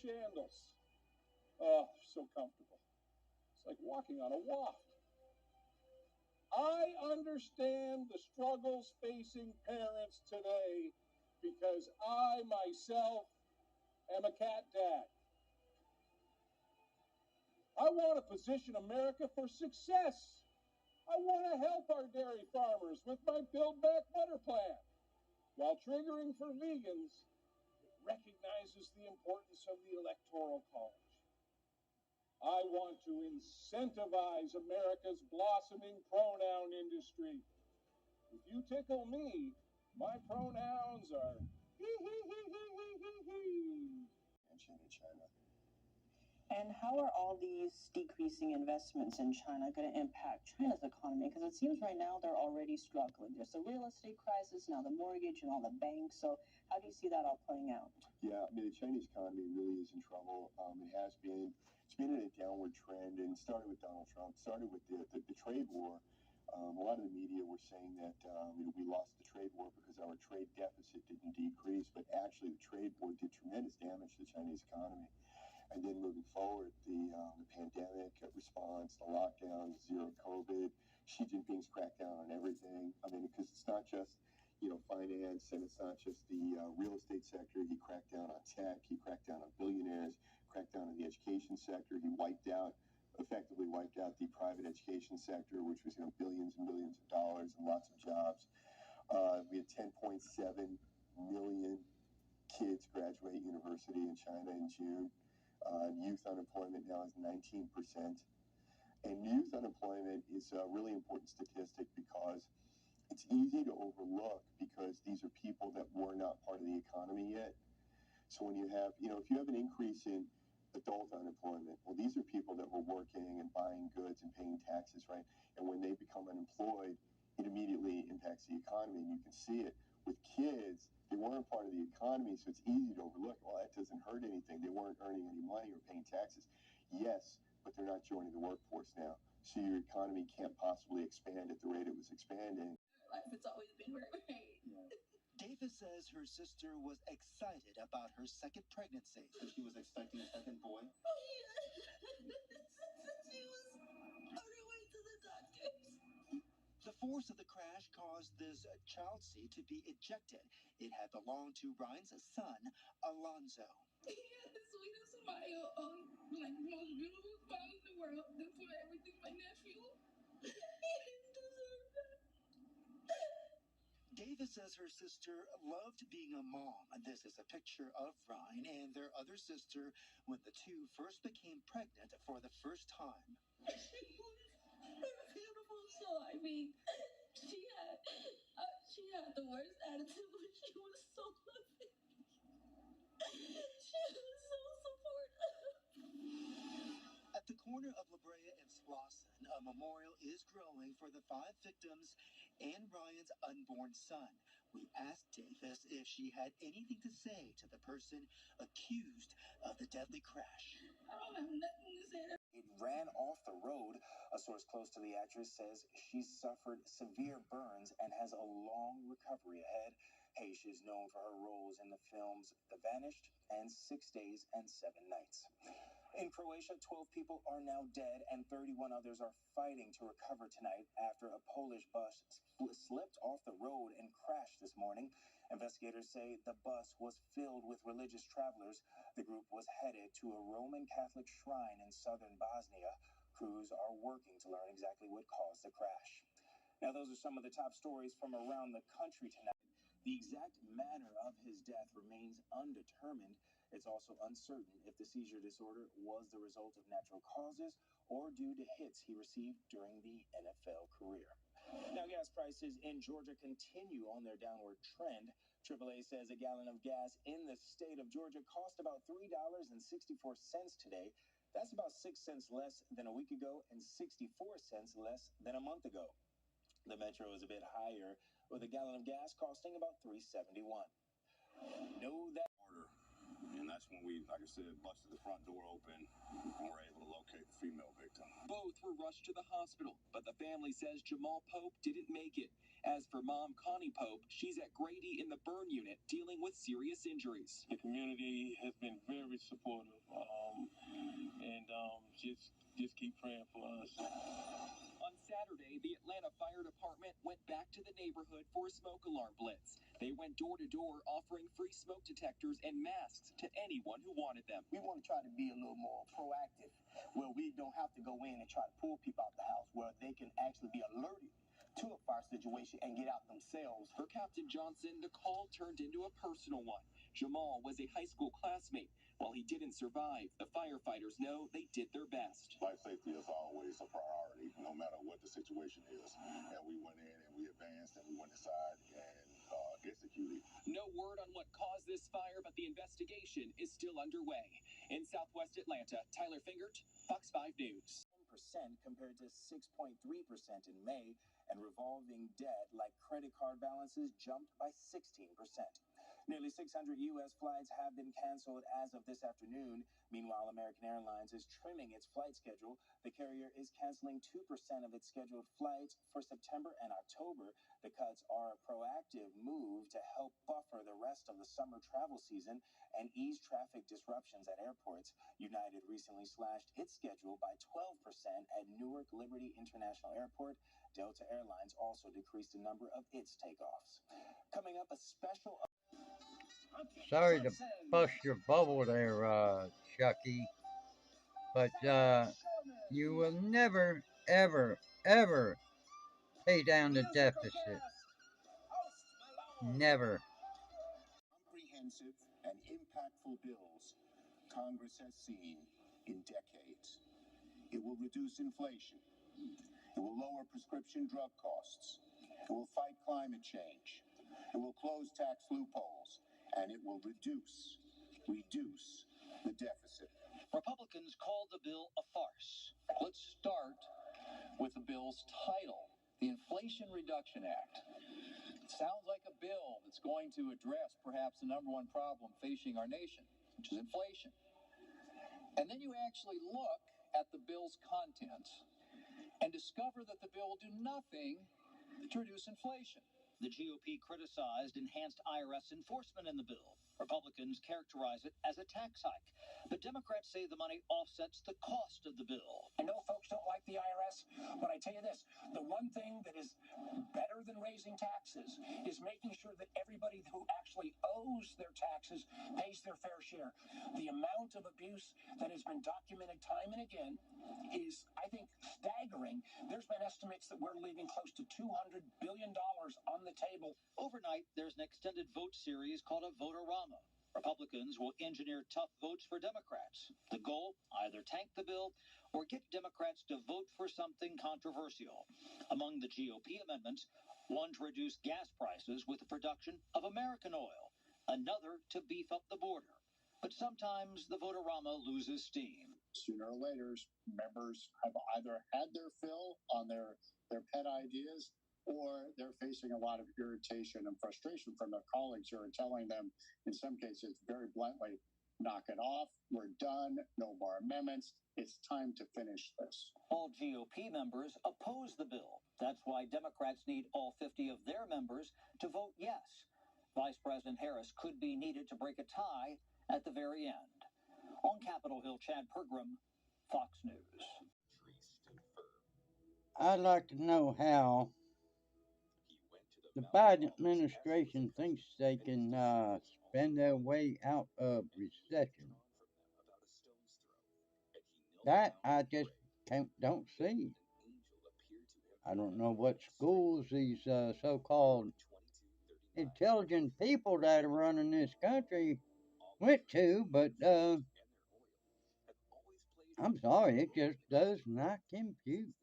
Shandles. Oh, so comfortable. It's like walking on a waft. I understand the struggles facing parents today because I myself am a cat dad. I want to position America for success. I want to help our dairy farmers with my Build Back Better plan, while triggering for vegans, it recognizes the importance of the Electoral College. I want to incentivize America's blossoming pronoun industry. If you tickle me, my pronouns are hee hee hee hee hee hee hee. In China. And how are all these decreasing investments in China going to impact China's economy? Because it seems right now they're already struggling. There's the real estate crisis, now the mortgage and all the banks. So how do you see that all playing out? Yeah, I mean, the Chinese economy really is in trouble. It's been in a downward trend, and started with Donald Trump, started with the trade war. A lot of the media were saying that we lost the trade war because our trade deficit didn't decrease, but actually the trade war did tremendous damage to the Chinese economy. And then moving forward, the pandemic response, the lockdown, zero COVID, Xi Jinping's crackdown on everything. I mean, because it's not just, finance, and it's not just the real estate sector. He cracked down on tech. He cracked down on billionaires, cracked down on the education sector. He effectively wiped out the private education sector, which was, billions and billions of dollars and lots of jobs. We had 10.7 million kids graduate university in China in June. Youth unemployment now is 19%. And youth unemployment is a really important statistic because it's easy to overlook because these are people that were not part of the economy yet. So when you have, if you have an increase in adult unemployment, well, these are people that were working and buying goods and paying taxes, right? And when they become unemployed, it immediately impacts the economy. And you can see it with kids. They weren't part of the economy, so it's easy to overlook. Well, that doesn't hurt anything. They weren't earning any money or paying taxes. Yes, but they're not joining the workforce now. So your economy can't possibly expand at the rate it was expanding. Life, it's always been great. Yeah. Davis says her sister was excited about her second pregnancy. So she was expecting a second boy? Oh, yeah. She was on her way to the doctors. The force of the crash caused this child seat to be ejected. It had belonged to Ryan's son, Alonzo. He had the sweetest smile, like the most beautiful smile in the world. That's for everything, my nephew. He didn't deserve that. Davis says her sister loved being a mom. This is a picture of Ryan and their other sister when the two first became pregnant for the first time. She was beautiful. So I mean, she had the worst attitude, but she was so loving. She was so supportive. At the corner of La Brea and Slauson, a memorial is growing for the 5 victims and Ryan's unborn son. We asked Davis if she had anything to say to the person accused of the deadly crash. I don't have nothing to say. It ran off the road. A source close to the actress says she suffered severe burns and has a long recovery ahead. Hayes is known for her roles in the films The Vanished and 6 Days and 7 Nights. In Croatia, 12 people are now dead and 31 others are fighting to recover tonight after a Polish bus slipped off the road and crashed this morning. Investigators say the bus was filled with religious travelers. The group was headed to a Roman Catholic shrine in southern Bosnia. Crews are working to learn exactly what caused the crash. Now, those are some of the top stories from around the country tonight. The exact manner of his death remains undetermined. It's also uncertain if the seizure disorder was the result of natural causes or due to hits he received during the NFL career. Now, gas prices in Georgia continue on their downward trend. AAA says a gallon of gas in the state of Georgia cost about $3.64 today. That's about 6 cents less than a week ago and 64 cents less than a month ago. The Metro is a bit higher, with a gallon of gas costing about $3.71. Know that order. And that's when we, like I said, busted the front door open and were able to locate the female victim. Both were rushed to the hospital, but the family says Jamal Pope didn't make it. As for mom Connie Pope, she's at Grady in the burn unit dealing with serious injuries. The community has been very supportive, and just keep praying for us. On Saturday, the Atlanta Fire Department went back to the neighborhood for a smoke alarm blitz. They went door to door offering free smoke detectors and masks to anyone who wanted them. We want to try to be a little more proactive, where we don't have to go in and try to pull people out the house, where they can actually be alerted to a fire situation and get out themselves. For Captain Johnson, the call turned into a personal one. Jamal was a high school classmate. While he didn't survive, the firefighters know they did their best. Life safety is always a priority, no matter what the situation is. And we went in and we advanced and we went inside and executed. No word on what caused this fire, but the investigation is still underway. In Southwest Atlanta, Tyler Fingert, Fox 5 News. 1% compared to 6.3% in May, and revolving debt like credit card balances jumped by 16%. Nearly 600 U.S. flights have been canceled as of this afternoon. Meanwhile, American Airlines is trimming its flight schedule. The carrier is canceling 2% of its scheduled flights for September and October. The cuts are a proactive move to help buffer the rest of the summer travel season and ease traffic disruptions at airports. United recently slashed its schedule by 12% at Newark Liberty International Airport. Delta Airlines also decreased the number of its takeoffs. Coming up, a special... Sorry to bust your bubble there, Chucky, but you will never, ever, ever pay down the deficit. Never. Comprehensive and impactful bills Congress has seen in decades. It will reduce inflation. It will lower prescription drug costs. It will fight climate change. It will close tax loopholes. And it will reduce the deficit. Republicans called the bill a farce. Let's start with the bill's title, the Inflation Reduction Act. It sounds like a bill that's going to address perhaps the number one problem facing our nation, which is inflation. And then you actually look at the bill's contents and discover that the bill will do nothing to reduce inflation. The GOP criticized enhanced IRS enforcement in the bill. Republicans characterize it as a tax hike. But Democrats say the money offsets the cost of the bill. I know folks don't like the IRS, but I tell you this, the one thing that is better than raising taxes is making sure that everybody who actually owes their taxes pays their fair share. The amount of abuse that has been documented time and again is, I think, staggering. There's been estimates that we're leaving close to $200 billion on the table. Overnight, there's an extended vote series called a Vote-A-Rama. Republicans will engineer tough votes for Democrats. The goal, either tank the bill or get Democrats to vote for something controversial. Among the GOP amendments, one to reduce gas prices with the production of American oil, another to beef up the border. But sometimes the Vote-A-Rama loses steam. Sooner or later, members have either had their fill on their pet ideas, or they're facing a lot of irritation and frustration from their colleagues who are telling them, in some cases, very bluntly, knock it off, we're done, no more amendments, it's time to finish this. All GOP members oppose the bill. That's why Democrats need all 50 of their members to vote yes. Vice President Harris could be needed to break a tie at the very end. On Capitol Hill, Chad Pergram, Fox News. I'd like to know how the Biden administration thinks they can spend their way out of recession. That I just don't see. I don't know what schools these so-called intelligent people that are running this country went to, but I'm sorry, it just does not compute.